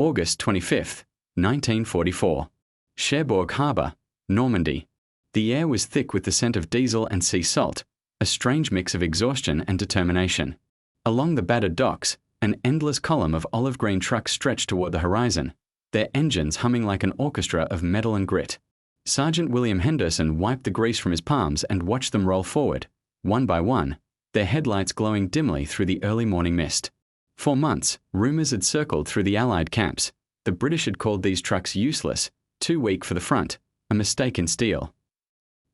August 25, 1944. Cherbourg Harbour, Normandy. The air was thick with the scent of diesel and sea salt, a strange mix of exhaustion and determination. Along the battered docks, an endless column of olive green trucks stretched toward the horizon, their engines humming like an orchestra of metal and grit. Sergeant William Henderson wiped the grease from his palms and watched them roll forward, one by one, their headlights glowing dimly through the early morning mist. For months, rumors had circled through the Allied camps. The British had called these trucks useless, too weak for the front, a mistake in steel.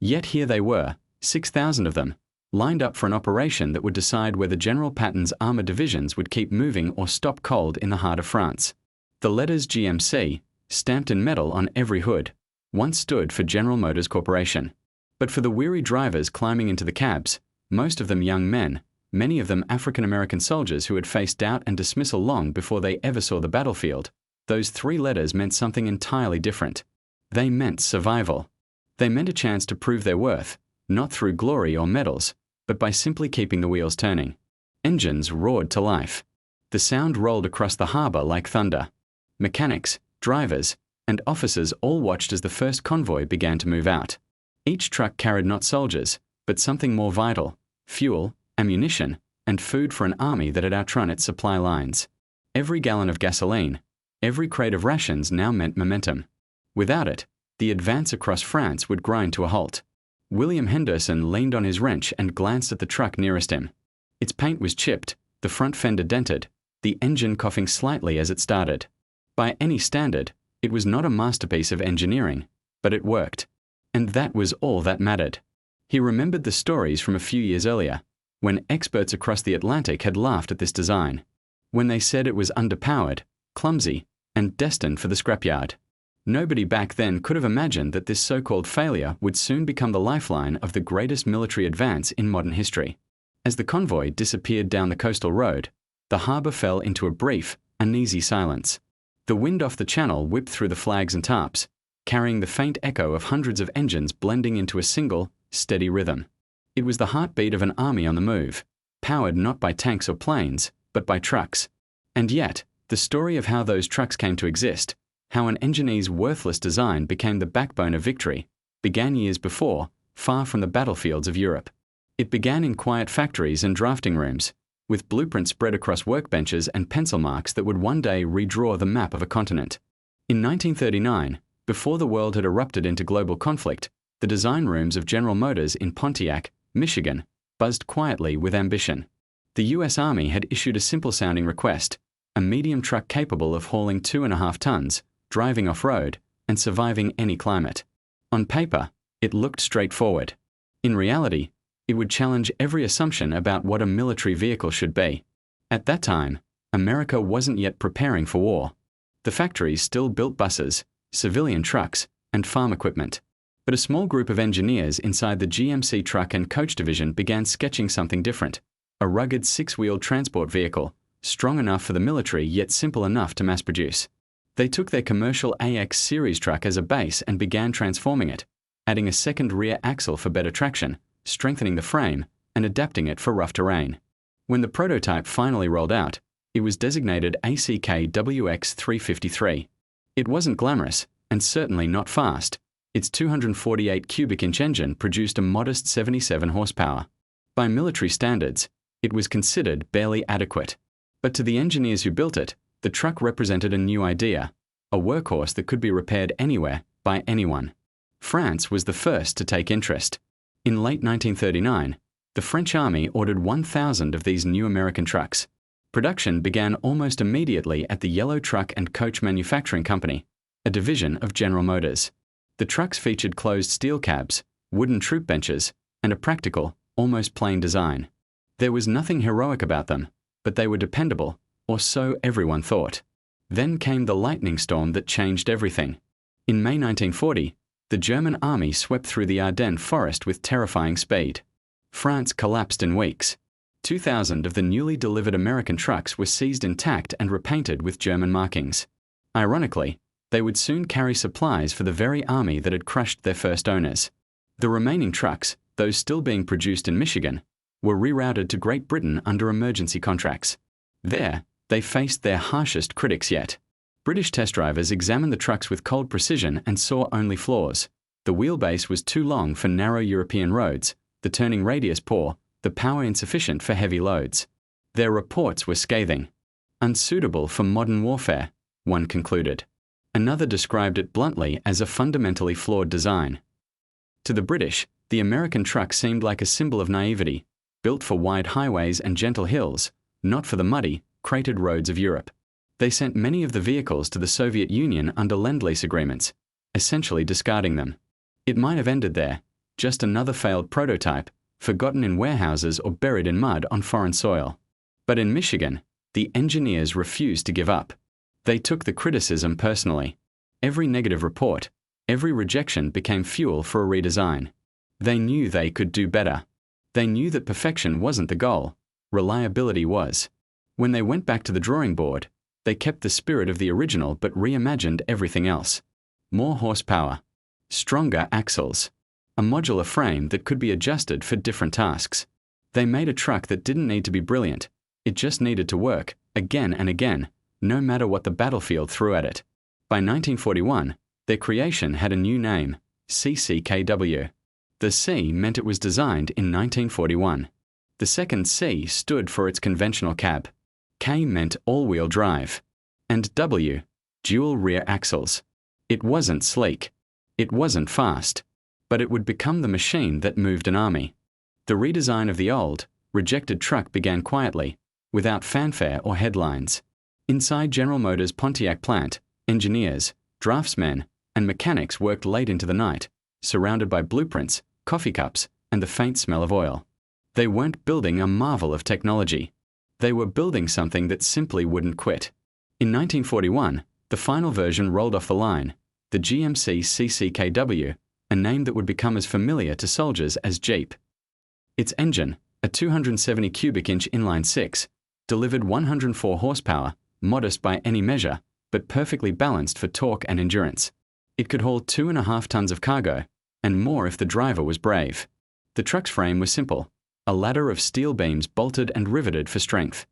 Yet here they were, 6,000 of them, lined up for an operation that would decide whether General Patton's armored divisions would keep moving or stop cold in the heart of France. The letters GMC, stamped in metal on every hood, once stood for General Motors Corporation. But for the weary drivers climbing into the cabs, most of them young men, many of them African-American soldiers who had faced doubt and dismissal long before they ever saw the battlefield, those three letters meant something entirely different. They meant survival. They meant a chance to prove their worth, not through glory or medals, but by simply keeping the wheels turning. Engines roared to life. The sound rolled across the harbour like thunder. Mechanics, drivers, and officers all watched as the first convoy began to move out. Each truck carried not soldiers, but something more vital: fuel, ammunition, and food for an army that had outrun its supply lines. Every gallon of gasoline, every crate of rations now meant momentum. Without it, the advance across France would grind to a halt. William Henderson leaned on his wrench and glanced at the truck nearest him. Its paint was chipped, the front fender dented, the engine coughing slightly as it started. By any standard, it was not a masterpiece of engineering, but it worked. And that was all that mattered. He remembered the stories from a few years earlier, when experts across the Atlantic had laughed at this design, when they said it was underpowered, clumsy, and destined for the scrapyard. Nobody back then could have imagined that this so-called failure would soon become the lifeline of the greatest military advance in modern history. As the convoy disappeared down the coastal road, the harbour fell into a brief, uneasy silence. The wind off the channel whipped through the flags and tarps, carrying the faint echo of hundreds of engines blending into a single, steady rhythm. It was the heartbeat of an army on the move, powered not by tanks or planes, but by trucks. And yet, the story of how those trucks came to exist, how an engineer's worthless design became the backbone of victory, began years before, far from the battlefields of Europe. It began in quiet factories and drafting rooms, with blueprints spread across workbenches and pencil marks that would one day redraw the map of a continent. In 1939, before the world had erupted into global conflict, the design rooms of General Motors in Pontiac, Michigan, buzzed quietly with ambition. The U.S. Army had issued a simple-sounding request: a medium truck capable of hauling 2.5 tons, driving off-road, and surviving any climate. On paper, it looked straightforward. In reality, it would challenge every assumption about what a military vehicle should be. At that time, America wasn't yet preparing for war. The factories still built buses, civilian trucks, and farm equipment. But a small group of engineers inside the GMC truck and coach division began sketching something different: a rugged six-wheeled transport vehicle, strong enough for the military yet simple enough to mass produce. They took their commercial AX series truck as a base and began transforming it, adding a second rear axle for better traction, strengthening the frame, and adapting it for rough terrain. When the prototype finally rolled out, it was designated ACK-WX 353. It wasn't glamorous, and certainly not fast. Its 248 cubic inch engine produced a modest 77 horsepower. By military standards, it was considered barely adequate. But to the engineers who built it, the truck represented a new idea, a workhorse that could be repaired anywhere, by anyone. France was the first to take interest. In late 1939, the French Army ordered 1,000 of these new American trucks. Production began almost immediately at the Yellow Truck and Coach Manufacturing Company, a division of General Motors. The trucks featured closed steel cabs, wooden troop benches, and a practical, almost plain design. There was nothing heroic about them, but they were dependable, or so everyone thought. Then came the lightning storm that changed everything. In May 1940, the German army swept through the Ardennes forest with terrifying speed. France collapsed in weeks. 2,000 of the newly delivered American trucks were seized intact and repainted with German markings. Ironically, they would soon carry supplies for the very army that had crushed their first owners. The remaining trucks, those still being produced in Michigan, were rerouted to Great Britain under emergency contracts. There, they faced their harshest critics yet. British test drivers examined the trucks with cold precision and saw only flaws. The wheelbase was too long for narrow European roads, the turning radius poor, the power insufficient for heavy loads. Their reports were scathing. Unsuitable for modern warfare, one concluded. Another described it bluntly as a fundamentally flawed design. To the British, the American truck seemed like a symbol of naivety, built for wide highways and gentle hills, not for the muddy, cratered roads of Europe. They sent many of the vehicles to the Soviet Union under Lend-Lease agreements, essentially discarding them. It might have ended there, just another failed prototype, forgotten in warehouses or buried in mud on foreign soil. But in Michigan, the engineers refused to give up. They took the criticism personally. Every negative report, every rejection became fuel for a redesign. They knew they could do better. They knew that perfection wasn't the goal, reliability was. When they went back to the drawing board, they kept the spirit of the original but reimagined everything else. More horsepower, stronger axles, a modular frame that could be adjusted for different tasks. They made a truck that didn't need to be brilliant, it just needed to work, again and again, no matter what the battlefield threw at it. By 1941, their creation had a new name, CCKW. The C meant it was designed in 1941. The second C stood for its conventional cab. K meant all-wheel drive. And W, dual rear axles. It wasn't sleek. It wasn't fast. But it would become the machine that moved an army. The redesign of the old, rejected truck began quietly, without fanfare or headlines. Inside General Motors' Pontiac plant, engineers, draftsmen, and mechanics worked late into the night, surrounded by blueprints, coffee cups, and the faint smell of oil. They weren't building a marvel of technology. They were building something that simply wouldn't quit. In 1941, the final version rolled off the line, the GMC CCKW, a name that would become as familiar to soldiers as Jeep. Its engine, a 270 cubic inch inline-six, delivered 104 horsepower, modest by any measure, but perfectly balanced for torque and endurance. It could haul 2.5 tons of cargo, and more if the driver was brave. The truck's frame was simple, a ladder of steel beams bolted and riveted for strength.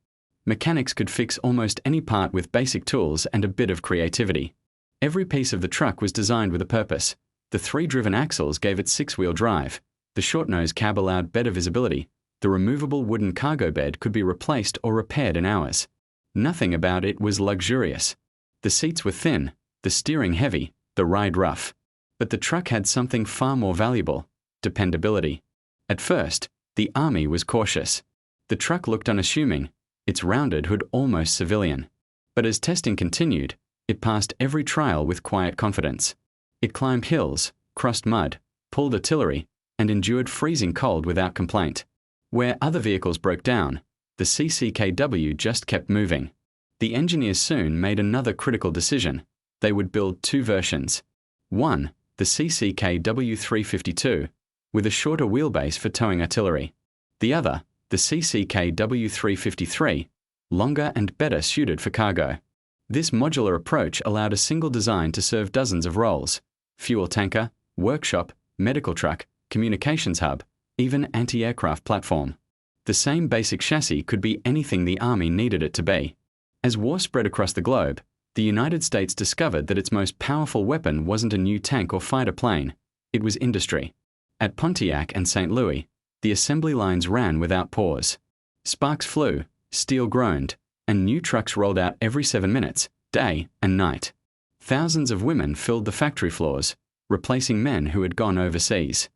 Mechanics could fix almost any part with basic tools and a bit of creativity. Every piece of the truck was designed with a purpose. The 3-driven axles gave it 6-wheel drive. The short-nose cab allowed better visibility. The removable wooden cargo bed could be replaced or repaired in hours. Nothing about it was luxurious. The seats were thin, the steering heavy, the ride rough. But the truck had something far more valuable: dependability. At first, the Army was cautious. The truck looked unassuming, its rounded hood almost civilian. But as testing continued, it passed every trial with quiet confidence. It climbed hills, crossed mud, pulled artillery, and endured freezing cold without complaint. Where other vehicles broke down, the CCKW just kept moving. The engineers soon made another critical decision. They would build 2 versions. One, the CCKW 352, with a shorter wheelbase for towing artillery. The other, the CCKW 353, longer and better suited for cargo. This modular approach allowed a single design to serve dozens of roles: fuel tanker, workshop, medical truck, communications hub, even anti-aircraft platform. The same basic chassis could be anything the Army needed it to be. As war spread across the globe, the United States discovered that its most powerful weapon wasn't a new tank or fighter plane, it was industry. At Pontiac and St. Louis, the assembly lines ran without pause. Sparks flew, steel groaned, and new trucks rolled out every 7 minutes, day and night. Thousands of women filled the factory floors, replacing men who had gone overseas.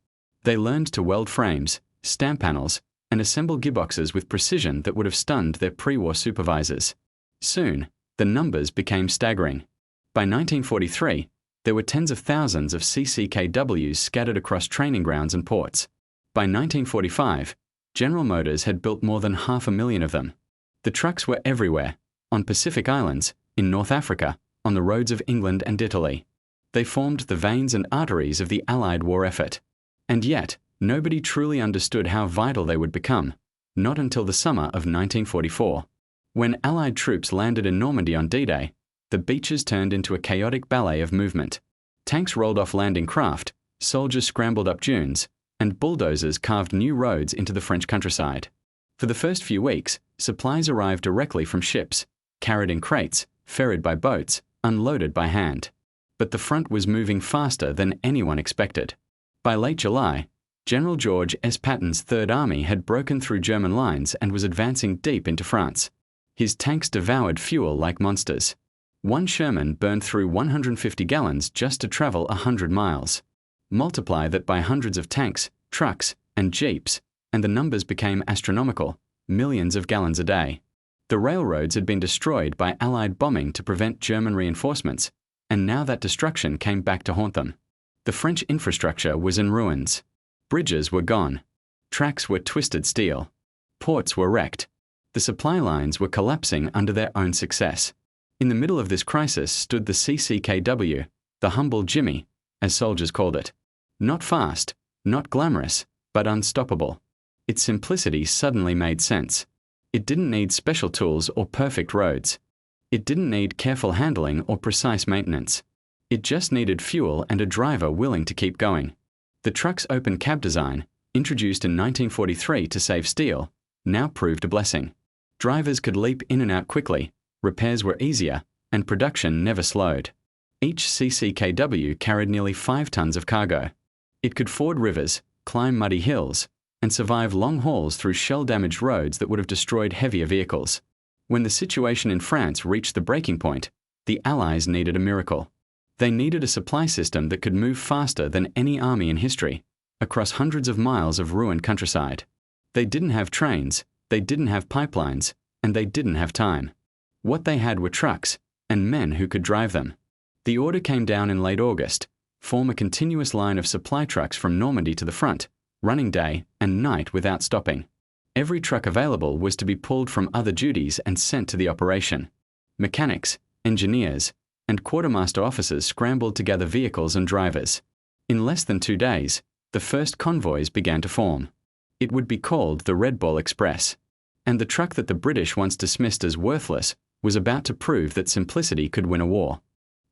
They learned to weld frames, stamp panels, and assemble gearboxes with precision that would have stunned their pre-war supervisors. Soon, the numbers became staggering. By 1943, there were tens of thousands of CCKWs scattered across training grounds and ports. By 1945, General Motors had built more than 500,000 of them. The trucks were everywhere, on Pacific Islands, in North Africa, on the roads of England and Italy. They formed the veins and arteries of the Allied war effort. And yet, nobody truly understood how vital they would become, not until the summer of 1944. When Allied troops landed in Normandy on D-Day, the beaches turned into a chaotic ballet of movement. Tanks rolled off landing craft, soldiers scrambled up dunes, and bulldozers carved new roads into the French countryside. For the first few weeks, supplies arrived directly from ships, carried in crates, ferried by boats, unloaded by hand. But the front was moving faster than anyone expected. By late July, General George S. Patton's Third Army had broken through German lines and was advancing deep into France. His tanks devoured fuel like monsters. One Sherman burned through 150 gallons just to travel 100 miles. Multiply that by hundreds of tanks, trucks, and jeeps, and the numbers became astronomical, millions of gallons a day. The railroads had been destroyed by Allied bombing to prevent German reinforcements, and now that destruction came back to haunt them. The French infrastructure was in ruins. Bridges were gone. Tracks were twisted steel. Ports were wrecked. The supply lines were collapsing under their own success. In the middle of this crisis stood the CCKW, the humble Jimmy, as soldiers called it. Not fast, not glamorous, but unstoppable. Its simplicity suddenly made sense. It didn't need special tools or perfect roads. It didn't need careful handling or precise maintenance. It just needed fuel and a driver willing to keep going. The truck's open cab design, introduced in 1943 to save steel, now proved a blessing. Drivers could leap in and out quickly, repairs were easier, and production never slowed. Each CCKW carried nearly 5 tons of cargo. It could ford rivers, climb muddy hills, and survive long hauls through shell-damaged roads that would have destroyed heavier vehicles. When the situation in France reached the breaking point, the Allies needed a miracle. They needed a supply system that could move faster than any army in history, across hundreds of miles of ruined countryside. They didn't have trains, they didn't have pipelines, and they didn't have time. What they had were trucks, and men who could drive them. The order came down in late August: form a continuous line of supply trucks from Normandy to the front, running day and night without stopping. Every truck available was to be pulled from other duties and sent to the operation. Mechanics, engineers, and quartermaster officers scrambled to gather vehicles and drivers. In less than 2 days, the first convoys began to form. It would be called the Red Ball Express. And the truck that the British once dismissed as worthless was about to prove that simplicity could win a war.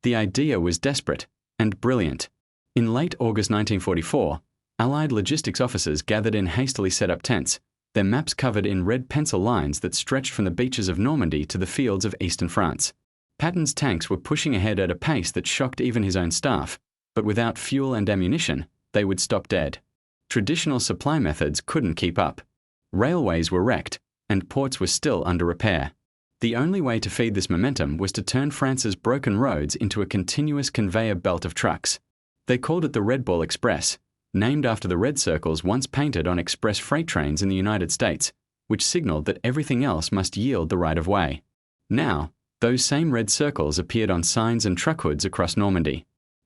The idea was desperate and brilliant. In late August 1944, Allied logistics officers gathered in hastily set up tents, their maps covered in red pencil lines that stretched from the beaches of Normandy to the fields of eastern France. Patton's tanks were pushing ahead at a pace that shocked even his own staff, but without fuel and ammunition, they would stop dead. Traditional supply methods couldn't keep up. Railways were wrecked, and ports were still under repair. The only way to feed this momentum was to turn France's broken roads into a continuous conveyor belt of trucks. They called it the Red Ball Express, named after the red circles once painted on express freight trains in the United States, which signaled that everything else must yield the right of way. Now, those same red circles appeared on signs and truck hoods across Normandy.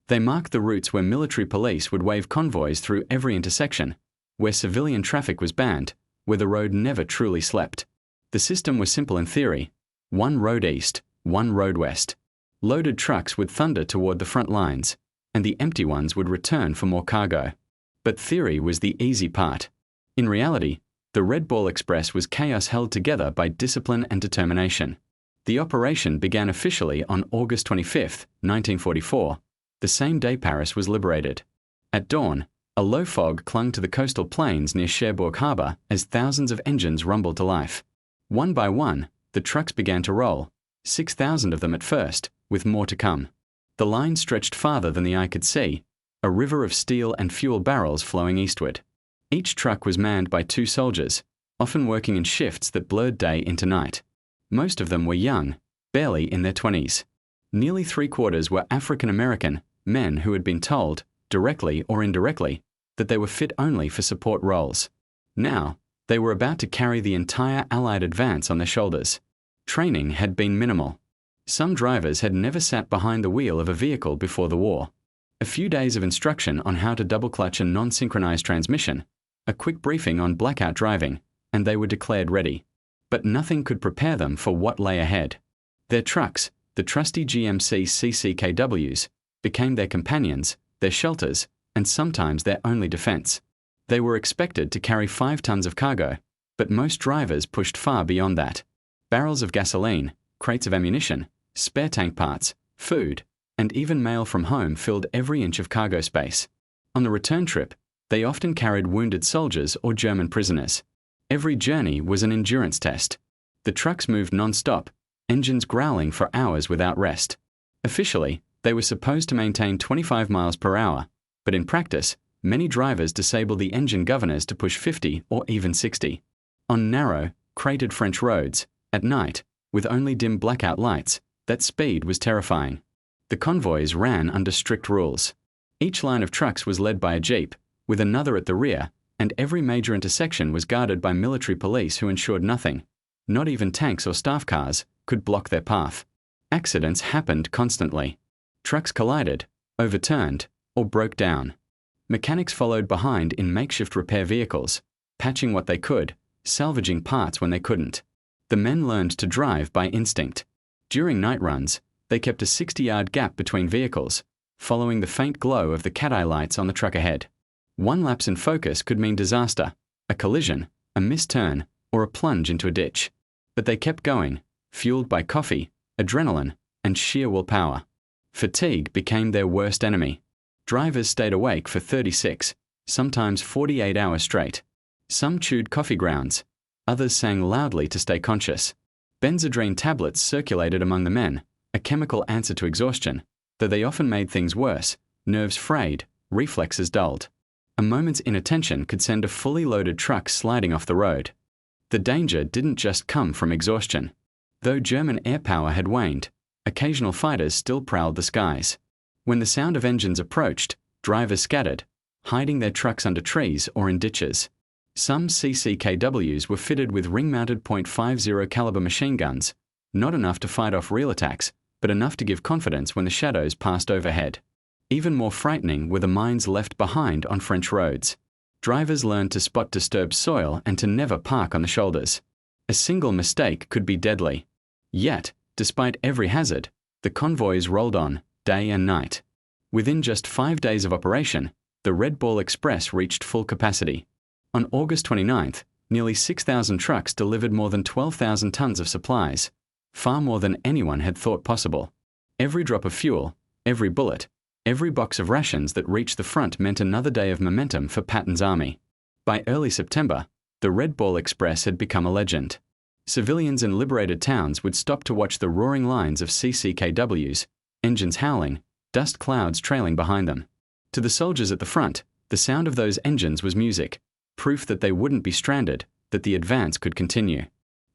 They marked the routes where military police would wave convoys through every intersection, where civilian traffic was banned, where the road never truly slept. The system was simple in theory: one road east, one road west. Loaded trucks would thunder toward the front lines, and the empty ones would return for more cargo. But theory was the easy part. In reality, the Red Ball Express was chaos held together by discipline and determination. The operation began officially on August 25, 1944, the same day Paris was liberated. At dawn, a low fog clung to the coastal plains near Cherbourg Harbor as thousands of engines rumbled to life. One by one, the trucks began to roll, 6,000 of them at first, with more to come. The line stretched farther than the eye could see, a river of steel and fuel barrels flowing eastward. Each truck was manned by 2 soldiers, often working in shifts that blurred day into night. Most of them were young, barely in their 20s. Nearly 3/4 were African American, men who had been told, directly or indirectly, that they were fit only for support roles. Now, they were about to carry the entire Allied advance on their shoulders. Training had been minimal. Some drivers had never sat behind the wheel of a vehicle before the war. A few days of instruction on how to double-clutch a non-synchronized transmission, a quick briefing on blackout driving, and they were declared ready. But nothing could prepare them for what lay ahead. Their trucks, the trusty GMC CCKWs, became their companions, their shelters, and sometimes their only defense. They were expected to carry 5 tons of cargo, but most drivers pushed far beyond that. Barrels of gasoline, crates of ammunition, spare tank parts, food, and even mail from home filled every inch of cargo space. On the return trip, they often carried wounded soldiers or German prisoners. Every journey was an endurance test. The trucks moved non-stop, engines growling for hours without rest. Officially, they were supposed to maintain 25 miles per hour, but in practice, many drivers disabled the engine governors to push 50 or even 60. On narrow, cratered French roads, at night, with only dim blackout lights, that speed was terrifying. The convoys ran under strict rules. Each line of trucks was led by a jeep, with another at the rear, and every major intersection was guarded by military police who ensured nothing, not even tanks or staff cars, could block their path. Accidents happened constantly. Trucks collided, overturned, or broke down. Mechanics followed behind in makeshift repair vehicles, patching what they could, salvaging parts when they couldn't. The men learned to drive by instinct. During night runs, they kept a 60-yard gap between vehicles, following the faint glow of the cat-eye lights on the truck ahead. One lapse in focus could mean disaster, a collision, a misturn, or a plunge into a ditch. But they kept going, fueled by coffee, adrenaline, and sheer willpower. Fatigue became their worst enemy. Drivers stayed awake for 36, sometimes 48 hours straight. Some chewed coffee grounds. Others sang loudly to stay conscious. Benzodrine tablets circulated among the men, a chemical answer to exhaustion, though they often made things worse, nerves frayed, reflexes dulled. A moment's inattention could send a fully loaded truck sliding off the road. The danger didn't just come from exhaustion. Though German air power had waned, occasional fighters still prowled the skies. When the sound of engines approached, drivers scattered, hiding their trucks under trees or in ditches. Some CCKWs were fitted with ring-mounted .50 caliber machine guns, not enough to fight off real attacks, but enough to give confidence when the shadows passed overhead. Even more frightening were the mines left behind on French roads. Drivers learned to spot disturbed soil and to never park on the shoulders. A single mistake could be deadly. Yet, despite every hazard, the convoys rolled on, day and night. Within just 5 days of operation, the Red Ball Express reached full capacity. On August 29th, nearly 6,000 trucks delivered more than 12,000 tons of supplies, far more than anyone had thought possible. Every drop of fuel, every bullet, every box of rations that reached the front meant another day of momentum for Patton's army. By early September, the Red Ball Express had become a legend. Civilians in liberated towns would stop to watch the roaring lines of CCKWs, engines howling, dust clouds trailing behind them. To the soldiers at the front, the sound of those engines was music, proof that they wouldn't be stranded, that the advance could continue.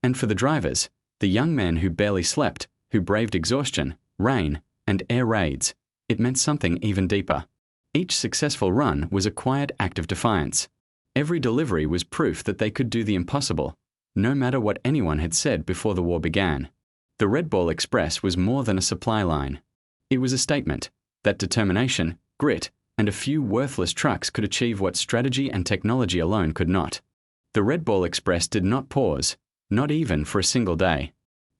And for the drivers, the young men who barely slept, who braved exhaustion, rain, and air raids, it meant something even deeper. Each successful run was a quiet act of defiance. Every delivery was proof that they could do the impossible, no matter what anyone had said before the war began. The Red Ball Express was more than a supply line. It was a statement that determination, grit, and a few worthless trucks could achieve what strategy and technology alone could not. The Red Ball Express did not pause, not even for a single day.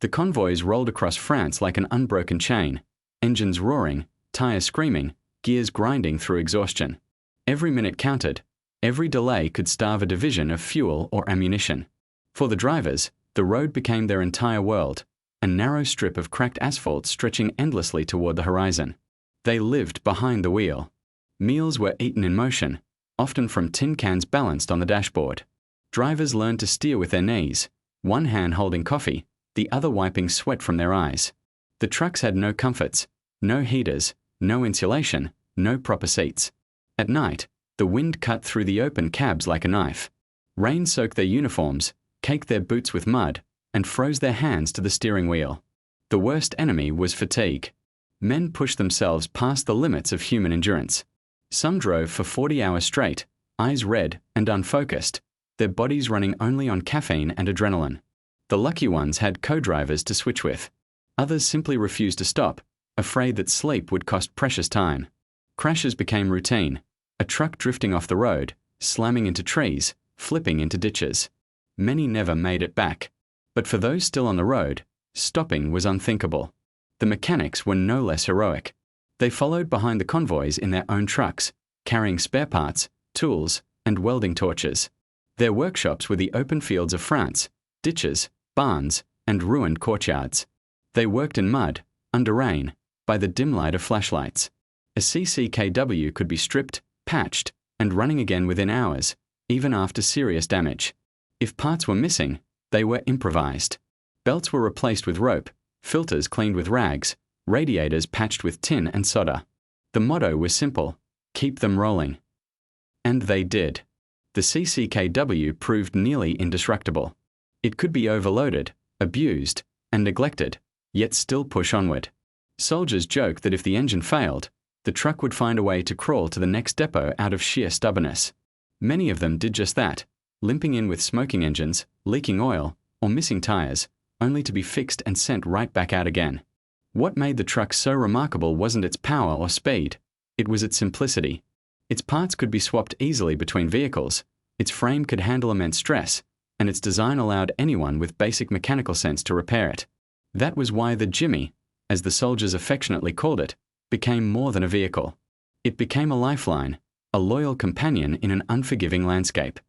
The convoys rolled across France like an unbroken chain, engines roaring, tires screaming, gears grinding through exhaustion. Every minute counted. Every delay could starve a division of fuel or ammunition. For the drivers, the road became their entire world, a narrow strip of cracked asphalt stretching endlessly toward the horizon. They lived behind the wheel. Meals were eaten in motion, often from tin cans balanced on the dashboard. Drivers learned to steer with their knees, one hand holding coffee, the other wiping sweat from their eyes. The trucks had no comforts, no heaters, no insulation, no proper seats. At night, the wind cut through the open cabs like a knife. Rain soaked their uniforms, caked their boots with mud, and froze their hands to the steering wheel. The worst enemy was fatigue. Men pushed themselves past the limits of human endurance. Some drove for 40 hours straight, eyes red and unfocused, their bodies running only on caffeine and adrenaline. The lucky ones had co-drivers to switch with. Others simply refused to stop, afraid that sleep would cost precious time. Crashes became routine, a truck drifting off the road, slamming into trees, flipping into ditches. Many never made it back. But for those still on the road, stopping was unthinkable. The mechanics were no less heroic. They followed behind the convoys in their own trucks, carrying spare parts, tools, and welding torches. Their workshops were the open fields of France, ditches, barns, and ruined courtyards. They worked in mud, under rain, by the dim light of flashlights. A CCKW could be stripped, patched, and running again within hours, even after serious damage. If parts were missing, they were improvised. Belts were replaced with rope, filters cleaned with rags, radiators patched with tin and solder. The motto was simple: keep them rolling. And they did. The CCKW proved nearly indestructible. It could be overloaded, abused, and neglected, yet still push onward. Soldiers joked that if the engine failed, the truck would find a way to crawl to the next depot out of sheer stubbornness. Many of them did just that, limping in with smoking engines, leaking oil, or missing tires, only to be fixed and sent right back out again. What made the truck so remarkable wasn't its power or speed, it was its simplicity. Its parts could be swapped easily between vehicles, its frame could handle immense stress, and its design allowed anyone with basic mechanical sense to repair it. That was why the Jimmy, as the soldiers affectionately called it, became more than a vehicle. It became a lifeline, a loyal companion in an unforgiving landscape.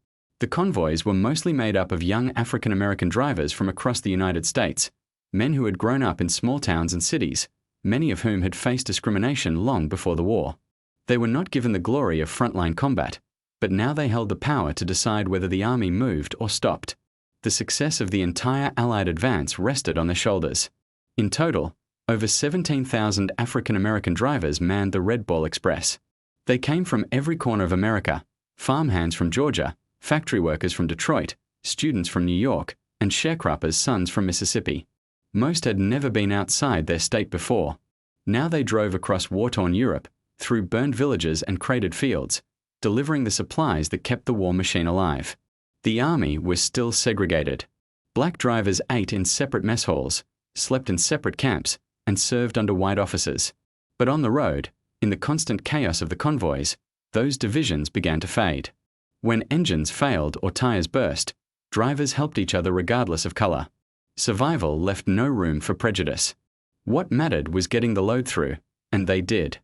The convoys were mostly made up of young African American drivers from across the United States, men who had grown up in small towns and cities, many of whom had faced discrimination long before the war. They were not given the glory of frontline combat, but now they held the power to decide whether the army moved or stopped. The success of the entire Allied advance rested on their shoulders. In total, over 17,000 African American drivers manned the Red Ball Express. They came from every corner of America: farmhands from Georgia, factory workers from Detroit, students from New York, and sharecroppers' sons from Mississippi. Most had never been outside their state before. Now they drove across war-torn Europe, through burned villages and cratered fields, delivering the supplies that kept the war machine alive. The army was still segregated. Black drivers ate in separate mess halls, slept in separate camps, and served under white officers. But on the road, in the constant chaos of the convoys, those divisions began to fade. When engines failed or tires burst, drivers helped each other regardless of color. Survival left no room for prejudice. What mattered was getting the load through, and they did.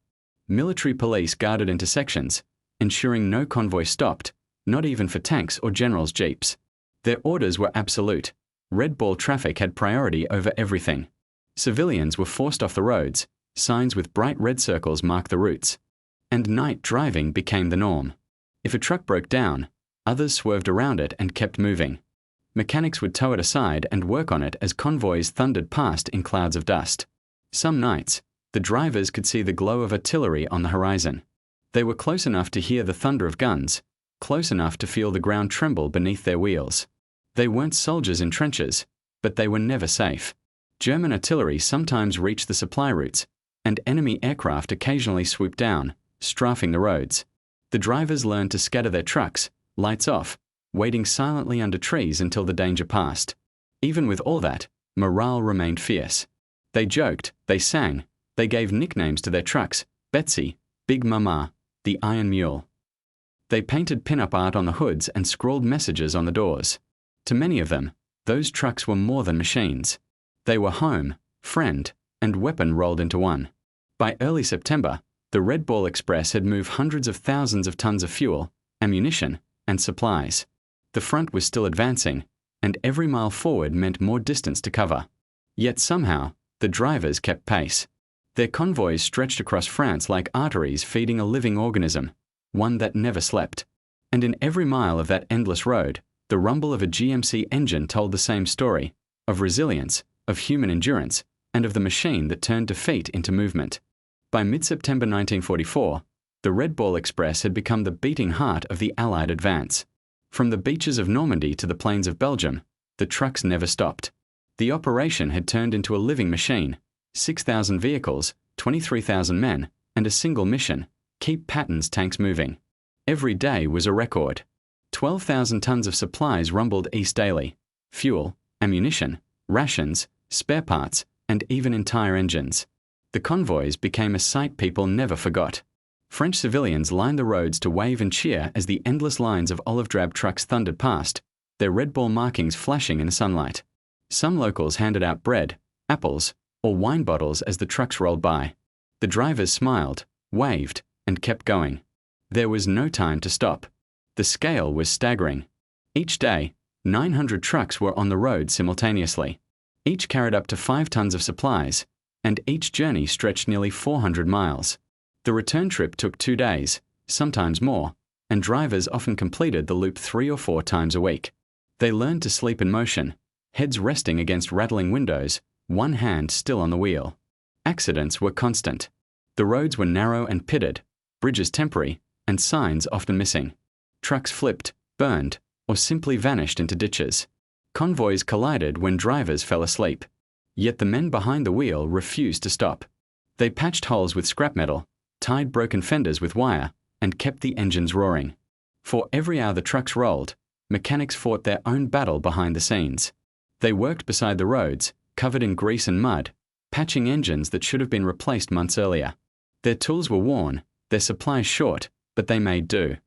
Military police guarded intersections, ensuring no convoy stopped, not even for tanks or generals' jeeps. Their orders were absolute. Red Ball traffic had priority over everything. Civilians were forced off the roads, signs with bright red circles marked the routes. And night driving became the norm. If a truck broke down, others swerved around it and kept moving. Mechanics would tow it aside and work on it as convoys thundered past in clouds of dust. Some nights, the drivers could see the glow of artillery on the horizon. They were close enough to hear the thunder of guns, close enough to feel the ground tremble beneath their wheels. They weren't soldiers in trenches, but they were never safe. German artillery sometimes reached the supply routes, and enemy aircraft occasionally swooped down, strafing the roads. The drivers learned to scatter their trucks, lights off, waiting silently under trees until the danger passed. Even with all that, morale remained fierce. They joked, they sang, they gave nicknames to their trucks: Betsy, Big Mama, the Iron Mule. They painted pin-up art on the hoods and scrawled messages on the doors. To many of them, those trucks were more than machines. They were home, friend, and weapon rolled into one. By early September, the Red Ball Express had moved hundreds of thousands of tons of fuel, ammunition, and supplies. The front was still advancing, and every mile forward meant more distance to cover. Yet somehow, the drivers kept pace. Their convoys stretched across France like arteries feeding a living organism, one that never slept. And in every mile of that endless road, the rumble of a GMC engine told the same story, of resilience, of human endurance, and of the machine that turned defeat into movement. By mid-September 1944, the Red Ball Express had become the beating heart of the Allied advance. From the beaches of Normandy to the plains of Belgium, the trucks never stopped. The operation had turned into a living machine: 6,000 vehicles, 23,000 men, and a single mission: keep Patton's tanks moving. Every day was a record. 12,000 tons of supplies rumbled east daily: fuel, ammunition, rations, spare parts, and even entire engines. The convoys became a sight people never forgot. French civilians lined the roads to wave and cheer as the endless lines of olive-drab trucks thundered past, their Red Ball markings flashing in the sunlight. Some locals handed out bread, apples, or wine bottles as the trucks rolled by. The drivers smiled, waved, and kept going. There was no time to stop. The scale was staggering. Each day, 900 trucks were on the road simultaneously. Each carried up to 5 tons of supplies, and each journey stretched nearly 400 miles. The return trip took 2 days, sometimes more, and drivers often completed the loop 3 or 4 times a week. They learned to sleep in motion, heads resting against rattling windows, one hand still on the wheel. Accidents were constant. The roads were narrow and pitted, bridges temporary, and signs often missing. Trucks flipped, burned, or simply vanished into ditches. Convoys collided when drivers fell asleep. Yet the men behind the wheel refused to stop. They patched holes with scrap metal, tied broken fenders with wire, and kept the engines roaring. For every hour the trucks rolled, mechanics fought their own battle behind the scenes. They worked beside the roads, covered in grease and mud, patching engines that should have been replaced months earlier. Their tools were worn, their supplies short, but they made do.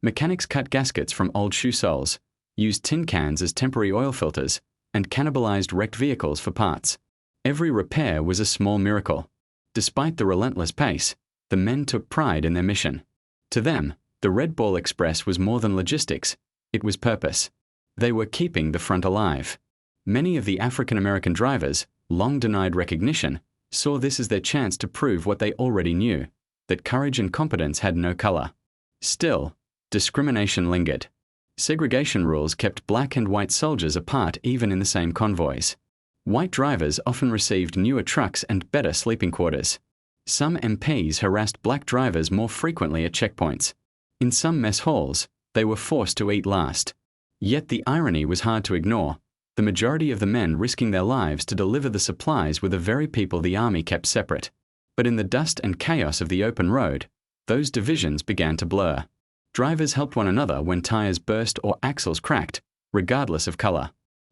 Mechanics cut gaskets from old shoe soles, used tin cans as temporary oil filters, and cannibalized wrecked vehicles for parts. Every repair was a small miracle. Despite the relentless pace, the men took pride in their mission. To them, the Red Ball Express was more than logistics, it was purpose. They were keeping the front alive. Many of the African American drivers, long denied recognition, saw this as their chance to prove what they already knew, that courage and competence had no color. Still, discrimination lingered. Segregation rules kept black and white soldiers apart even in the same convoys. White drivers often received newer trucks and better sleeping quarters. Some MPs harassed black drivers more frequently at checkpoints. In some mess halls, they were forced to eat last. Yet the irony was hard to ignore. The majority of the men risking their lives to deliver the supplies were the very people the army kept separate. But in the dust and chaos of the open road, those divisions began to blur. Drivers helped one another when tires burst or axles cracked, regardless of color.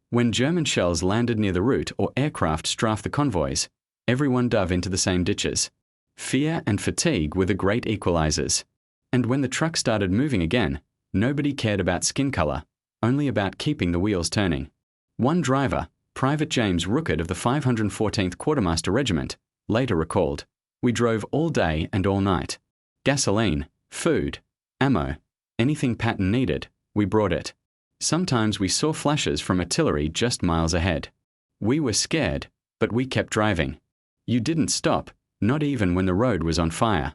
When German shells landed near the route or aircraft strafed the convoys, everyone dove into the same ditches. Fear and fatigue were the great equalizers. And when the truck started moving again, nobody cared about skin color, only about keeping the wheels turning. One driver, Private James Rookett of the 514th Quartermaster Regiment, later recalled, "We drove all day and all night. Gasoline, food, ammo, anything Patton needed, we brought it. Sometimes we saw flashes from artillery just miles ahead. We were scared, but we kept driving. You didn't stop, not even when the road was on fire."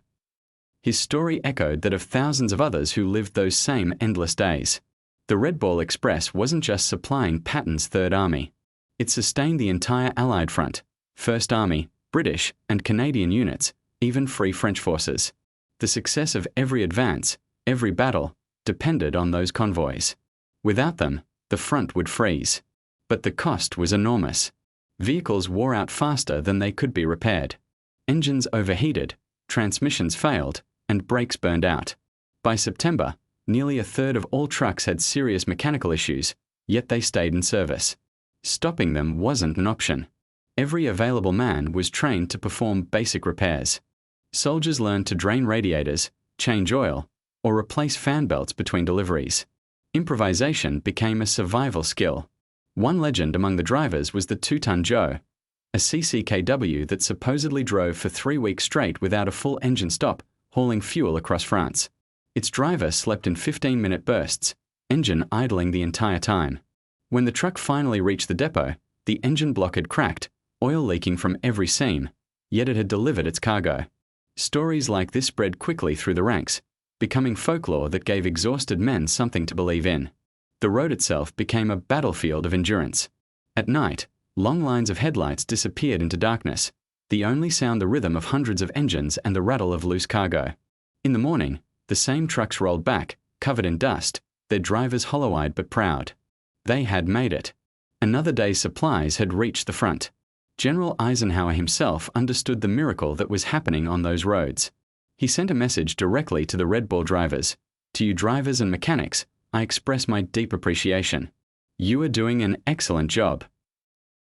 His story echoed that of thousands of others who lived those same endless days. The Red Ball Express wasn't just supplying Patton's Third Army. It sustained the entire Allied front, First Army, British and Canadian units, even Free French forces. The success of every advance, every battle, depended on those convoys. Without them, the front would freeze. But the cost was enormous. Vehicles wore out faster than they could be repaired. Engines overheated, transmissions failed, and brakes burned out. By September, nearly a third of all trucks had serious mechanical issues, yet they stayed in service. Stopping them wasn't an option. Every available man was trained to perform basic repairs. Soldiers learned to drain radiators, change oil, or replace fan belts between deliveries. Improvisation became a survival skill. One legend among the drivers was the 2-ton Joe, a CCKW that supposedly drove for 3 weeks straight without a full engine stop, hauling fuel across France. Its driver slept in 15-minute bursts, engine idling the entire time. When the truck finally reached the depot, the engine block had cracked, oil leaking from every seam, yet it had delivered its cargo. Stories like this spread quickly through the ranks, becoming folklore that gave exhausted men something to believe in. The road itself became a battlefield of endurance. At night, long lines of headlights disappeared into darkness, the only sound the rhythm of hundreds of engines and the rattle of loose cargo. In the morning, the same trucks rolled back, covered in dust, their drivers hollow-eyed but proud. They had made it. Another day's supplies had reached the front. General Eisenhower himself understood the miracle that was happening on those roads. He sent a message directly to the Red Ball drivers. "To you drivers and mechanics, I express my deep appreciation. You are doing an excellent job."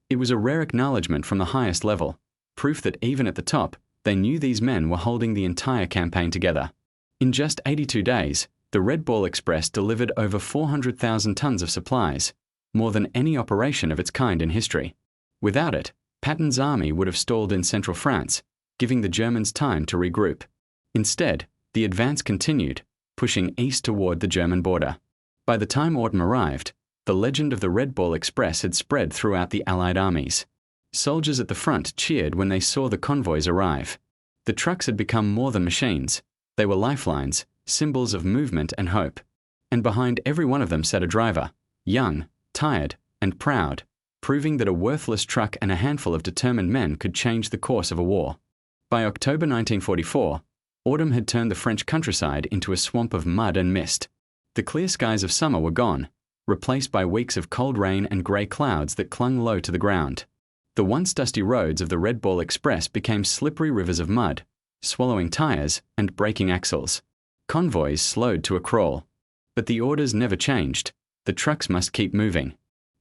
It was a rare acknowledgement from the highest level, proof that even at the top, they knew these men were holding the entire campaign together. In just 82 days, the Red Ball Express delivered over 400,000 tons of supplies, more than any operation of its kind in history. Without it, Patton's army would have stalled in central France, giving the Germans time to regroup. Instead, the advance continued, pushing east toward the German border. By the time autumn arrived, the legend of the Red Ball Express had spread throughout the Allied armies. Soldiers at the front cheered when they saw the convoys arrive. The trucks had become more than machines. They were lifelines, symbols of movement and hope. And behind every one of them sat a driver, young, tired, and proud, proving that a worthless truck and a handful of determined men could change the course of a war. By October 1944, autumn had turned the French countryside into a swamp of mud and mist. The clear skies of summer were gone, replaced by weeks of cold rain and grey clouds that clung low to the ground. The once dusty roads of the Red Ball Express became slippery rivers of mud, swallowing tires and breaking axles. Convoys slowed to a crawl. But the orders never changed. The trucks must keep moving.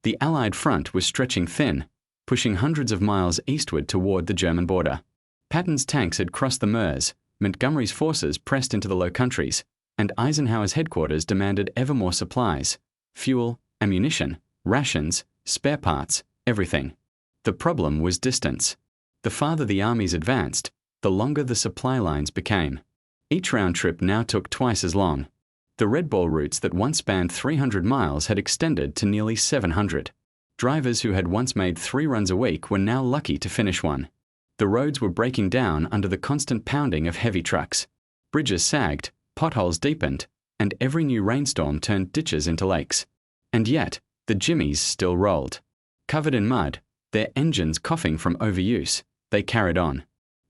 The Allied front was stretching thin, pushing hundreds of miles eastward toward the German border. Patton's tanks had crossed the Meuse, Montgomery's forces pressed into the Low Countries, and Eisenhower's headquarters demanded ever more supplies: fuel, ammunition, rations, spare parts, everything. The problem was distance. The farther the armies advanced, the longer the supply lines became. Each round trip now took twice as long. The Red Ball routes that once spanned 300 miles had extended to nearly 700. Drivers who had once made 3 runs a week were now lucky to finish one. The roads were breaking down under the constant pounding of heavy trucks. Bridges sagged, potholes deepened, and every new rainstorm turned ditches into lakes. And yet, the jimmies still rolled. Covered in mud, their engines coughing from overuse, they carried on.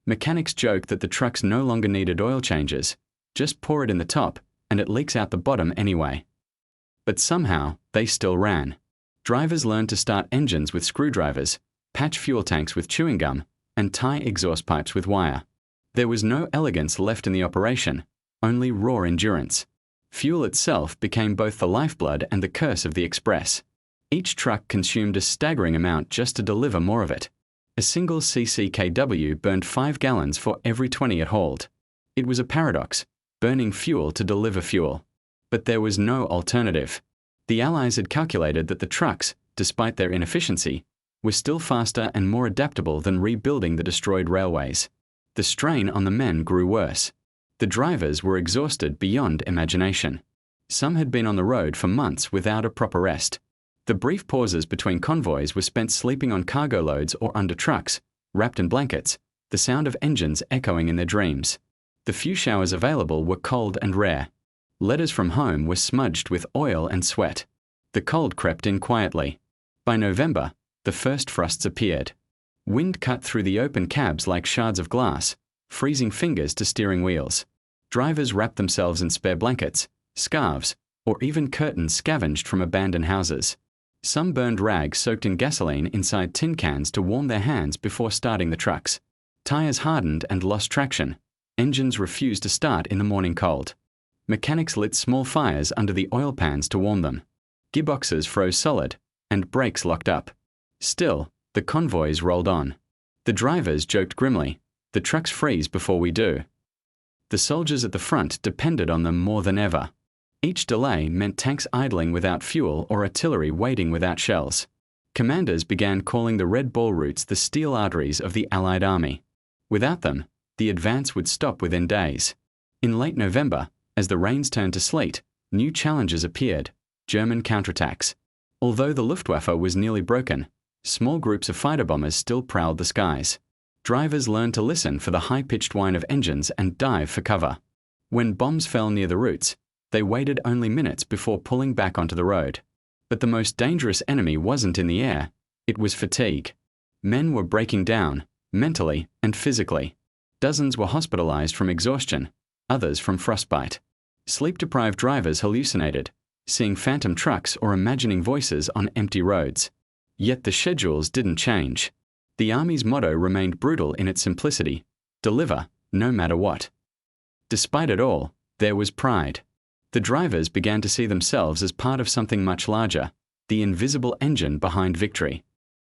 Mechanics joked that the trucks no longer needed oil changes. Just pour it in the top, and it leaks out the bottom anyway. But somehow, they still ran. Drivers learned to start engines with screwdrivers, patch fuel tanks with chewing gum, and tie exhaust pipes with wire. There was no elegance left in the operation, only raw endurance. Fuel itself became both the lifeblood and the curse of the Express. Each truck consumed a staggering amount just to deliver more of it. A single CCKW burned 5 gallons for every 20 it hauled. It was a paradox, burning fuel to deliver fuel. But there was no alternative. The Allies had calculated that the trucks, despite their inefficiency, were still faster and more adaptable than rebuilding the destroyed railways. The strain on the men grew worse. The drivers were exhausted beyond imagination. Some had been on the road for months without a proper rest. The brief pauses between convoys were spent sleeping on cargo loads or under trucks, wrapped in blankets, the sound of engines echoing in their dreams. The few showers available were cold and rare. Letters from home were smudged with oil and sweat. The cold crept in quietly. By November, the first frosts appeared. Wind cut through the open cabs like shards of glass, freezing fingers to steering wheels. Drivers wrapped themselves in spare blankets, scarves, or even curtains scavenged from abandoned houses. Some burned rags soaked in gasoline inside tin cans to warm their hands before starting the trucks. Tires hardened and lost traction. Engines refused to start in the morning cold. Mechanics lit small fires under the oil pans to warm them. Gearboxes froze solid, and brakes locked up. Still, the convoys rolled on. The drivers joked grimly, "The trucks freeze before we do." The soldiers at the front depended on them more than ever. Each delay meant tanks idling without fuel or artillery waiting without shells. Commanders began calling the Red Ball routes the steel arteries of the Allied army. Without them, the advance would stop within days. In late November, as the rains turned to sleet, new challenges appeared: German counterattacks. Although the Luftwaffe was nearly broken, small groups of fighter bombers still prowled the skies. Drivers learned to listen for the high-pitched whine of engines and dive for cover. When bombs fell near the routes, they waited only minutes before pulling back onto the road. But the most dangerous enemy wasn't in the air, it was fatigue. Men were breaking down, mentally and physically. Dozens were hospitalized from exhaustion, others from frostbite. Sleep-deprived drivers hallucinated, seeing phantom trucks or imagining voices on empty roads. Yet the schedules didn't change. The Army's motto remained brutal in its simplicity: deliver, no matter what. Despite it all, there was pride. The drivers began to see themselves as part of something much larger, the invisible engine behind victory.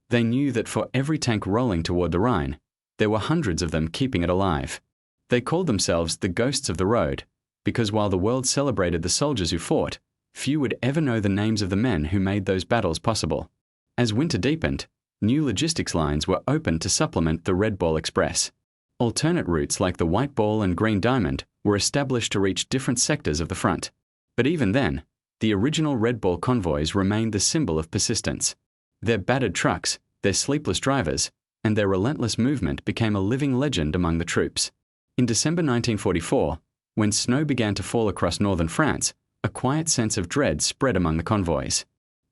They knew that for every tank rolling toward the Rhine, there were hundreds of them keeping it alive. They called themselves the ghosts of the road, because while the world celebrated the soldiers who fought, few would ever know the names of the men who made those battles possible. As winter deepened, new logistics lines were opened to supplement the Red Ball Express. Alternate routes like the White Ball and Green Diamond were established to reach different sectors of the front. But even then, the original Red Ball convoys remained the symbol of persistence. Their battered trucks, their sleepless drivers, and their relentless movement became a living legend among the troops. In December 1944, when snow began to fall across northern France, a quiet sense of dread spread among the convoys.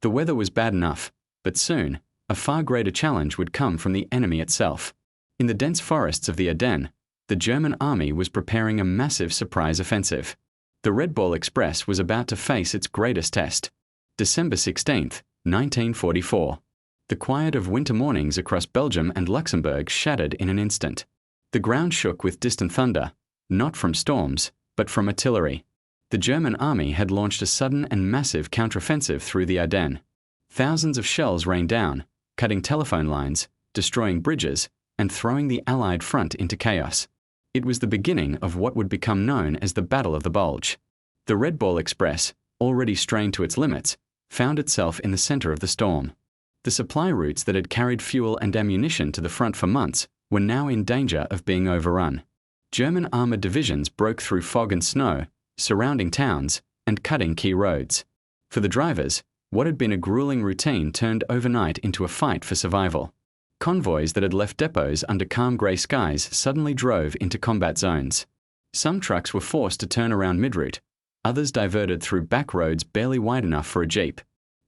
The weather was bad enough, but soon, A far greater challenge would come from the enemy itself. In the dense forests of the Ardennes, the German army was preparing a massive surprise offensive. The Red Ball Express was about to face its greatest test. December 16, 1944. The quiet of winter mornings across Belgium and Luxembourg shattered in an instant. The ground shook with distant thunder, not from storms, but from artillery. The German army had launched a sudden and massive counteroffensive through the Ardennes. Thousands of shells rained down, cutting telephone lines, destroying bridges, and throwing the Allied front into chaos. It was the beginning of what would become known as the Battle of the Bulge. The Red Ball Express, already strained to its limits, found itself in the center of the storm. The supply routes that had carried fuel and ammunition to the front for months were now in danger of being overrun. German armored divisions broke through fog and snow, surrounding towns, and cutting key roads. For the drivers, what had been a grueling routine turned overnight into a fight for survival. Convoys that had left depots under calm grey skies suddenly drove into combat zones. Some trucks were forced to turn around mid-route, others diverted through back roads barely wide enough for a jeep.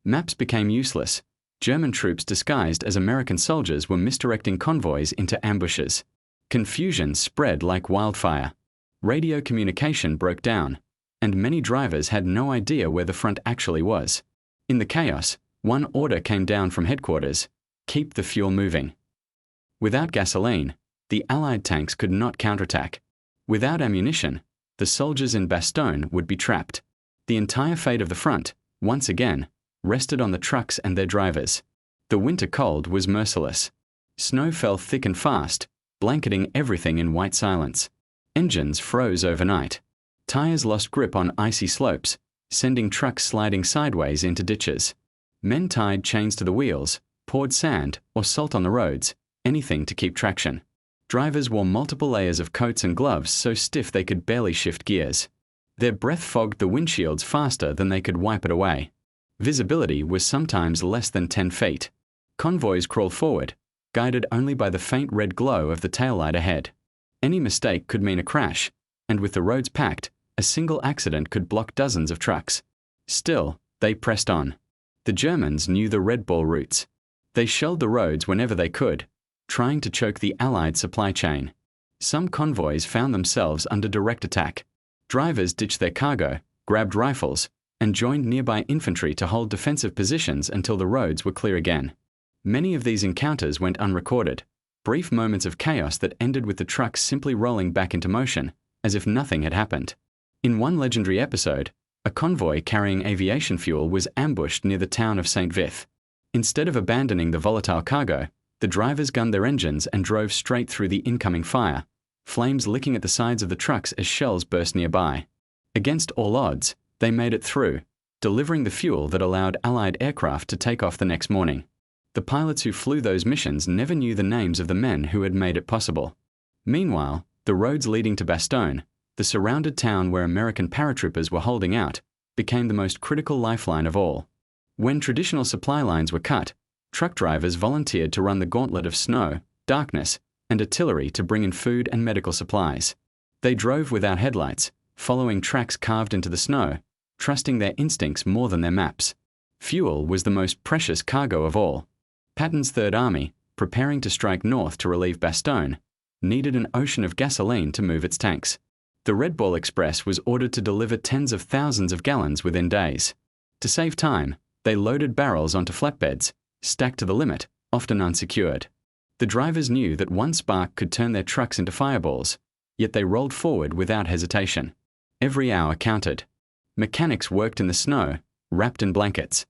Maps became useless. German troops disguised as American soldiers were misdirecting convoys into ambushes. Confusion spread like wildfire. Radio communication broke down, and many drivers had no idea where the front actually was. In the chaos, one order came down from headquarters: keep the fuel moving. Without gasoline, the Allied tanks could not counterattack. Without ammunition, the soldiers in Bastogne would be trapped. The entire fate of the front, once again, rested on the trucks and their drivers. The winter cold was merciless. Snow fell thick and fast, blanketing everything in white silence. Engines froze overnight. Tires lost grip on icy slopes, sending trucks sliding sideways into ditches. Men tied chains to the wheels, poured sand or salt on the roads, anything to keep traction. Drivers wore multiple layers of coats and gloves so stiff they could barely shift gears. Their breath fogged the windshields faster than they could wipe it away. Visibility was sometimes less than 10 feet. Convoys crawled forward, guided only by the faint red glow of the taillight ahead. Any mistake could mean a crash, and with the roads packed, a single accident could block dozens of trucks. Still, they pressed on. The Germans knew the Red Ball routes. They shelled the roads whenever they could, trying to choke the Allied supply chain. Some convoys found themselves under direct attack. Drivers ditched their cargo, grabbed rifles, and joined nearby infantry to hold defensive positions until the roads were clear again. Many of these encounters went unrecorded, brief moments of chaos that ended with the trucks simply rolling back into motion, as if nothing had happened. In one legendary episode, a convoy carrying aviation fuel was ambushed near the town of St. Vith. Instead of abandoning the volatile cargo, the drivers gunned their engines and drove straight through the incoming fire, flames licking at the sides of the trucks as shells burst nearby. Against all odds, they made it through, delivering the fuel that allowed Allied aircraft to take off the next morning. The pilots who flew those missions never knew the names of the men who had made it possible. Meanwhile, the roads leading to Bastogne, the surrounded town where American paratroopers were holding out, became the most critical lifeline of all. When traditional supply lines were cut, truck drivers volunteered to run the gauntlet of snow, darkness, and artillery to bring in food and medical supplies. They drove without headlights, following tracks carved into the snow, trusting their instincts more than their maps. Fuel was the most precious cargo of all. Patton's Third Army, preparing to strike north to relieve Bastogne, needed an ocean of gasoline to move its tanks. The Red Ball Express was ordered to deliver tens of thousands of gallons within days. To save time, they loaded barrels onto flatbeds, stacked to the limit, often unsecured. The drivers knew that one spark could turn their trucks into fireballs, yet they rolled forward without hesitation. Every hour counted. Mechanics worked in the snow, wrapped in blankets.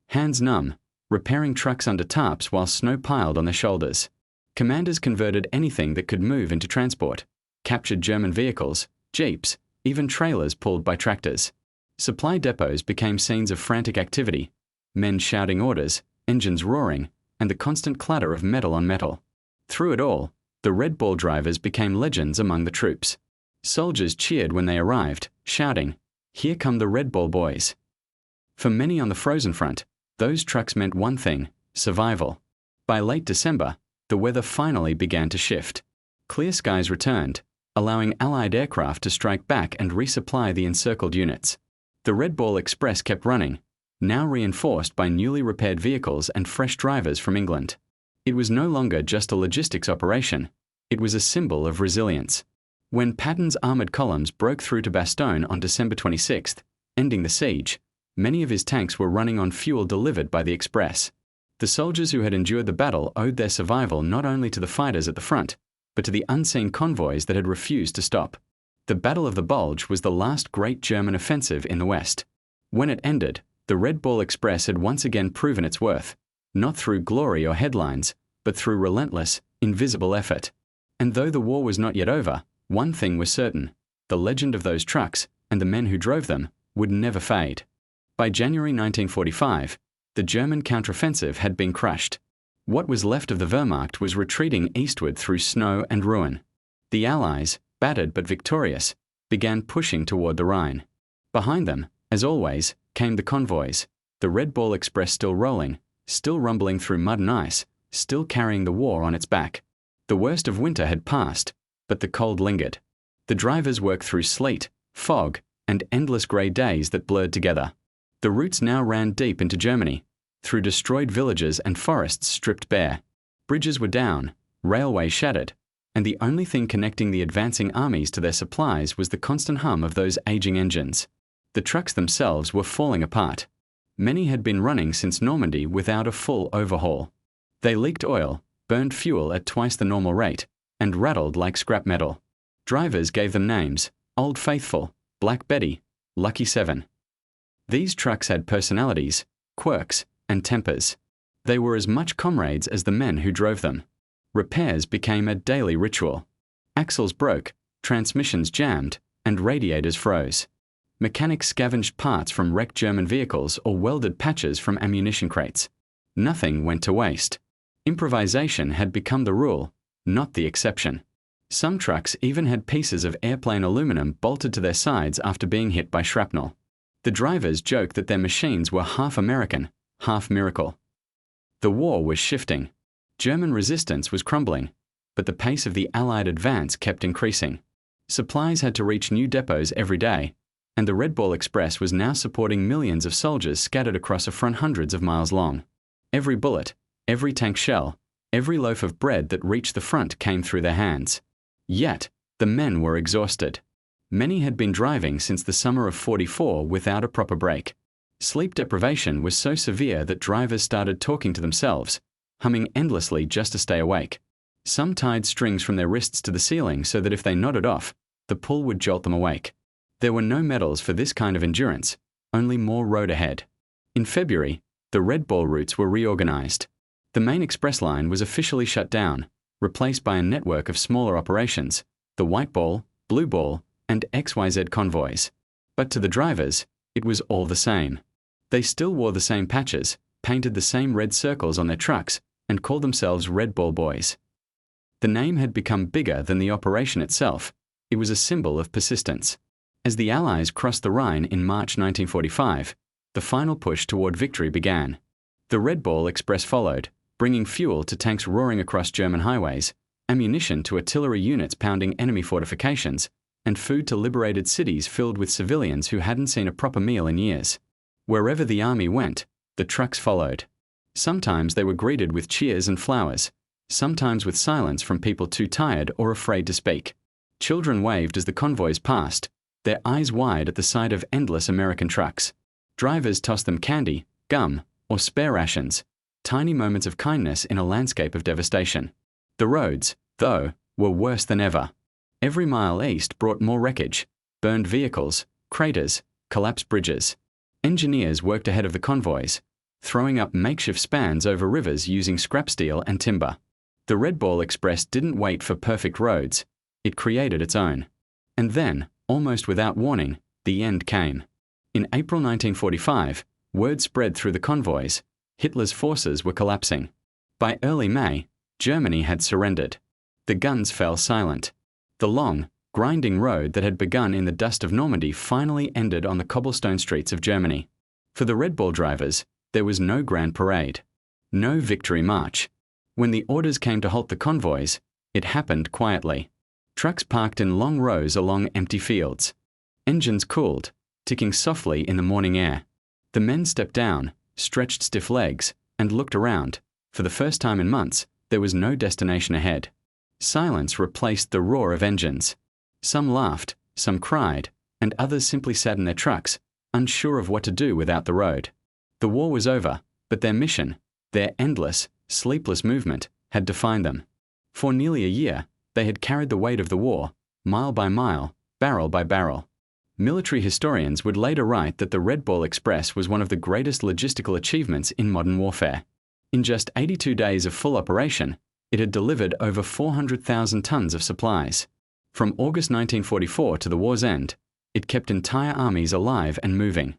Hands numb, repairing trucks under tarps while snow piled on their shoulders. Commanders converted anything that could move into transport, captured German vehicles, jeeps, even trailers pulled by tractors. Supply depots became scenes of frantic activity, men shouting orders, engines roaring, and the constant clatter of metal on metal. Through it all, the Red Ball drivers became legends among the troops. Soldiers cheered when they arrived, shouting, "Here come the Red Ball boys." For many on the frozen front, those trucks meant one thing: survival. By late December, the weather finally began to shift. Clear skies returned, allowing Allied aircraft to strike back and resupply the encircled units. The Red Ball Express kept running, now reinforced by newly repaired vehicles and fresh drivers from England. It was no longer just a logistics operation. It was a symbol of resilience. When Patton's armoured columns broke through to Bastogne on December 26th, ending the siege, many of his tanks were running on fuel delivered by the Express. The soldiers who had endured the battle owed their survival not only to the fighters at the front, but to the unseen convoys that had refused to stop. The Battle of the Bulge was the last great German offensive in the West. When it ended, the Red Ball Express had once again proven its worth, not through glory or headlines, but through relentless, invisible effort. And though the war was not yet over, one thing was certain: the legend of those trucks, and the men who drove them, would never fade. By January 1945, the German counteroffensive had been crushed. What was left of the Wehrmacht was retreating eastward through snow and ruin. The Allies, battered but victorious, began pushing toward the Rhine. Behind them, as always, came the convoys, the Red Ball Express still rolling, still rumbling through mud and ice, still carrying the war on its back. The worst of winter had passed, but the cold lingered. The drivers worked through sleet, fog, and endless grey days that blurred together. The routes now ran deep into Germany, through destroyed villages and forests stripped bare. Bridges were down, railways shattered, and the only thing connecting the advancing armies to their supplies was the constant hum of those aging engines. The trucks themselves were falling apart. Many had been running since Normandy without a full overhaul. They leaked oil, burned fuel at twice the normal rate, and rattled like scrap metal. Drivers gave them names: Old Faithful, Black Betty, Lucky 7. These trucks had personalities, quirks, and tempers. They were as much comrades as the men who drove them. Repairs became a daily ritual. Axles broke, transmissions jammed, and radiators froze. Mechanics scavenged parts from wrecked German vehicles or welded patches from ammunition crates. Nothing went to waste. Improvisation had become the rule, not the exception. Some trucks even had pieces of airplane aluminum bolted to their sides after being hit by shrapnel. The drivers joked that their machines were half American, half miracle. The war was shifting. German resistance was crumbling, but the pace of the Allied advance kept increasing. Supplies had to reach new depots every day, and the Red Ball Express was now supporting millions of soldiers scattered across a front hundreds of miles long. Every bullet, every tank shell, every loaf of bread that reached the front came through their hands. Yet, the men were exhausted. Many had been driving since the summer of '44 without a proper break. Sleep deprivation was so severe that drivers started talking to themselves, humming endlessly just to stay awake. Some tied strings from their wrists to the ceiling so that if they nodded off, the pull would jolt them awake. There were no medals for this kind of endurance, only more road ahead. In February, the Red Ball routes were reorganized. The main express line was officially shut down, replaced by a network of smaller operations, the White Ball, Blue Ball, and XYZ convoys. But to the drivers, it was all the same. They still wore the same patches, painted the same red circles on their trucks, and called themselves Red Ball Boys. The name had become bigger than the operation itself. It was a symbol of persistence. As the Allies crossed the Rhine in March 1945, the final push toward victory began. The Red Ball Express followed, bringing fuel to tanks roaring across German highways, ammunition to artillery units pounding enemy fortifications, and food to liberated cities filled with civilians who hadn't seen a proper meal in years. Wherever the army went, the trucks followed. Sometimes they were greeted with cheers and flowers, sometimes with silence from people too tired or afraid to speak. Children waved as the convoys passed, their eyes wide at the sight of endless American trucks. Drivers tossed them candy, gum, or spare rations, tiny moments of kindness in a landscape of devastation. The roads, though, were worse than ever. Every mile east brought more wreckage, burned vehicles, craters, collapsed bridges. Engineers worked ahead of the convoys, throwing up makeshift spans over rivers using scrap steel and timber. The Red Ball Express didn't wait for perfect roads. It created its own. And then, almost without warning, the end came. In April 1945, word spread through the convoys: Hitler's forces were collapsing. By early May, Germany had surrendered. The guns fell silent. The long, grinding road that had begun in the dust of Normandy finally ended on the cobblestone streets of Germany. For the Red Ball drivers, there was no grand parade, no victory march. When the orders came to halt the convoys, it happened quietly. Trucks parked in long rows along empty fields. Engines cooled, ticking softly in the morning air. The men stepped down, stretched stiff legs, and looked around. For the first time in months, there was no destination ahead. Silence replaced the roar of engines. Some laughed, some cried, and others simply sat in their trucks, unsure of what to do without the road. The war was over, but their mission, their endless, sleepless movement, had defined them. For nearly a year, they had carried the weight of the war, mile by mile, barrel by barrel. Military historians would later write that the Red Ball Express was one of the greatest logistical achievements in modern warfare. In just 82 days of full operation, it had delivered over 400,000 tons of supplies. From August 1944 to the war's end, it kept entire armies alive and moving.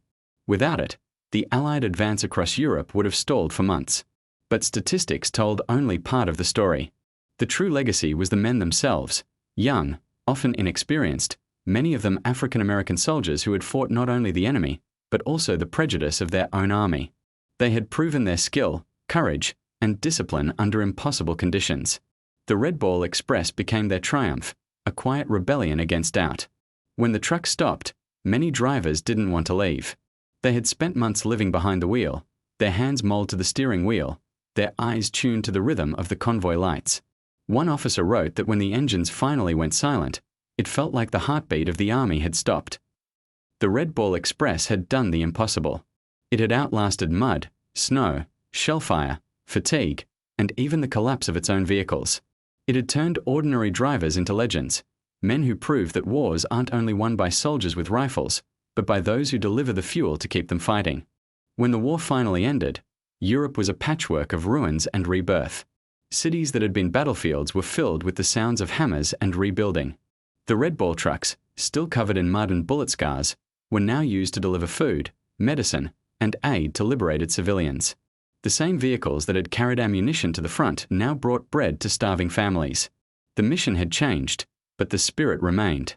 Without it, the Allied advance across Europe would have stalled for months. But statistics told only part of the story. The true legacy was the men themselves, young, often inexperienced, many of them African-American soldiers who had fought not only the enemy, but also the prejudice of their own army. They had proven their skill, courage, and discipline under impossible conditions. The Red Ball Express became their triumph, a quiet rebellion against doubt. When the truck stopped, many drivers didn't want to leave. They had spent months living behind the wheel, their hands molded to the steering wheel, their eyes tuned to the rhythm of the convoy lights. One officer wrote that when the engines finally went silent, it felt like the heartbeat of the army had stopped. The Red Ball Express had done the impossible. It had outlasted mud, snow, shellfire, fatigue, and even the collapse of its own vehicles. It had turned ordinary drivers into legends, men who proved that wars aren't only won by soldiers with rifles, but by those who deliver the fuel to keep them fighting. When the war finally ended, Europe was a patchwork of ruins and rebirth. Cities that had been battlefields were filled with the sounds of hammers and rebuilding. The Red Ball trucks, still covered in mud and bullet scars, were now used to deliver food, medicine, and aid to liberated civilians. The same vehicles that had carried ammunition to the front now brought bread to starving families. The mission had changed, but the spirit remained.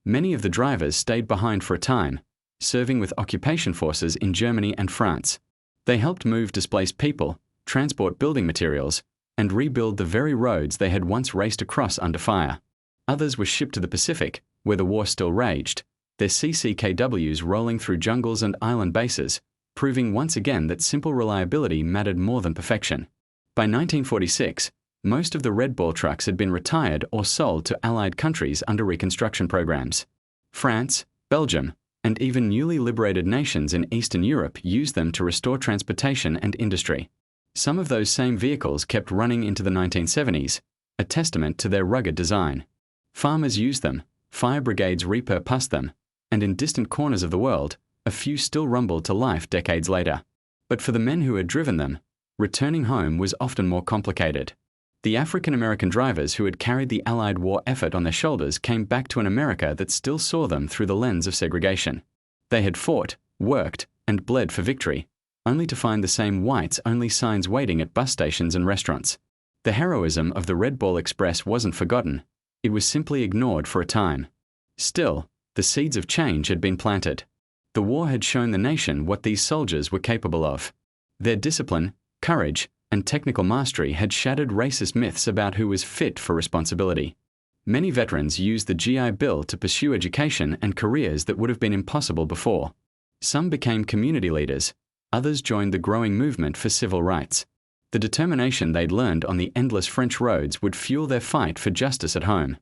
Many of the drivers stayed behind for a time, serving with occupation forces in Germany and France. They helped move displaced people, transport building materials, and rebuild the very roads they had once raced across under fire. Others were shipped to the Pacific, where the war still raged, their CCKWs rolling through jungles and island bases, proving once again that simple reliability mattered more than perfection. By 1946, most of the Red Ball trucks had been retired or sold to Allied countries under reconstruction programs. France, Belgium, and even newly liberated nations in Eastern Europe used them to restore transportation and industry. Some of those same vehicles kept running into the 1970s, a testament to their rugged design. Farmers used them, fire brigades repurposed them, and in distant corners of the world, a few still rumbled to life decades later. But for the men who had driven them, returning home was often more complicated. The African-American drivers who had carried the Allied war effort on their shoulders came back to an America that still saw them through the lens of segregation. They had fought, worked, and bled for victory, only to find the same whites-only signs waiting at bus stations and restaurants. The heroism of the Red Ball Express wasn't forgotten. It was simply ignored for a time. Still, the seeds of change had been planted. The war had shown the nation what these soldiers were capable of. Their discipline, courage, and technical mastery had shattered racist myths about who was fit for responsibility. Many veterans used the GI Bill to pursue education and careers that would have been impossible before. Some became community leaders, others joined the growing movement for civil rights. The determination they'd learned on the endless French roads would fuel their fight for justice at home.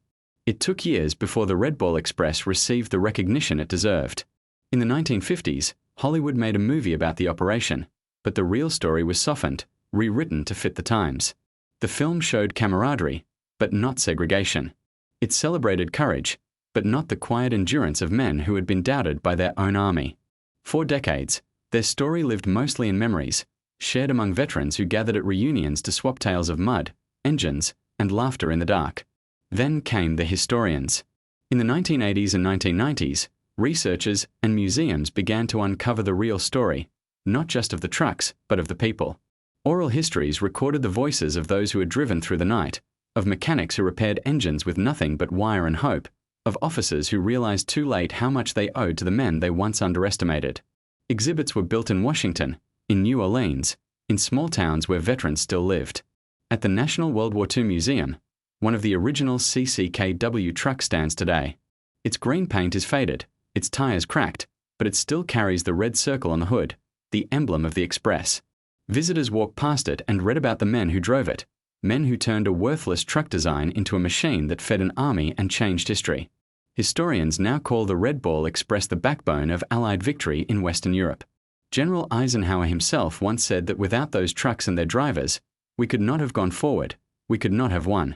It took years before the Red Ball Express received the recognition it deserved. In the 1950s, Hollywood made a movie about the operation, but the real story was softened, rewritten to fit the times. The film showed camaraderie, but not segregation. It celebrated courage, but not the quiet endurance of men who had been doubted by their own army. For decades, their story lived mostly in memories, shared among veterans who gathered at reunions to swap tales of mud, engines, and laughter in the dark. Then came the historians. In the 1980s and 1990s, researchers and museums began to uncover the real story, not just of the trucks, but of the people. Oral histories recorded the voices of those who had driven through the night, of mechanics who repaired engines with nothing but wire and hope, of officers who realized too late how much they owed to the men they once underestimated. Exhibits were built in Washington, in New Orleans, in small towns where veterans still lived. At the National World War II Museum, one of the original CCKW truck stands today. Its green paint is faded, its tires cracked, but it still carries the red circle on the hood, the emblem of the Express. Visitors walked past it and read about the men who drove it, men who turned a worthless truck design into a machine that fed an army and changed history. Historians now call the Red Ball Express the backbone of Allied victory in Western Europe. General Eisenhower himself once said that without those trucks and their drivers, we could not have gone forward, we could not have won.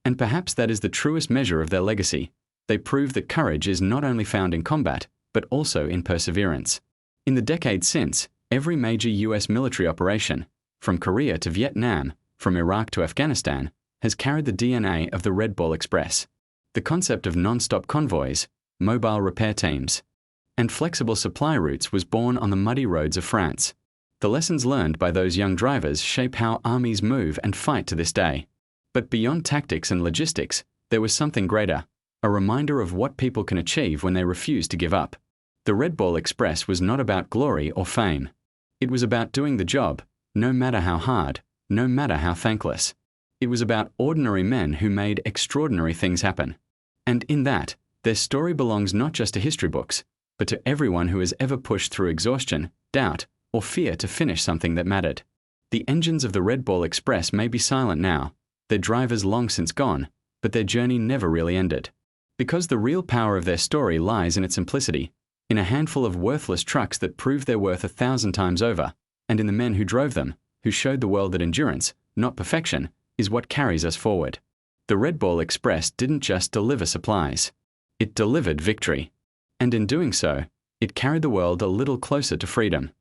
And perhaps that is the truest measure of their legacy. They prove that courage is not only found in combat, but also in perseverance. In the decades since, every major US military operation, from Korea to Vietnam, from Iraq to Afghanistan, has carried the DNA of the Red Ball Express. The concept of non-stop convoys, mobile repair teams, and flexible supply routes was born on the muddy roads of France. The lessons learned by those young drivers shape how armies move and fight to this day. But beyond tactics and logistics, there was something greater, a reminder of what people can achieve when they refuse to give up. The Red Ball Express was not about glory or fame. It was about doing the job, no matter how hard, no matter how thankless. It was about ordinary men who made extraordinary things happen. And in that, their story belongs not just to history books, but to everyone who has ever pushed through exhaustion, doubt, or fear to finish something that mattered. The engines of the Red Ball Express may be silent now, their drivers long since gone, but their journey never really ended. Because the real power of their story lies in its simplicity, in a handful of worthless trucks that proved their worth 1,000 times over, and in the men who drove them, who showed the world that endurance, not perfection, is what carries us forward. The Red Ball Express didn't just deliver supplies. It delivered victory. And in doing so, it carried the world a little closer to freedom.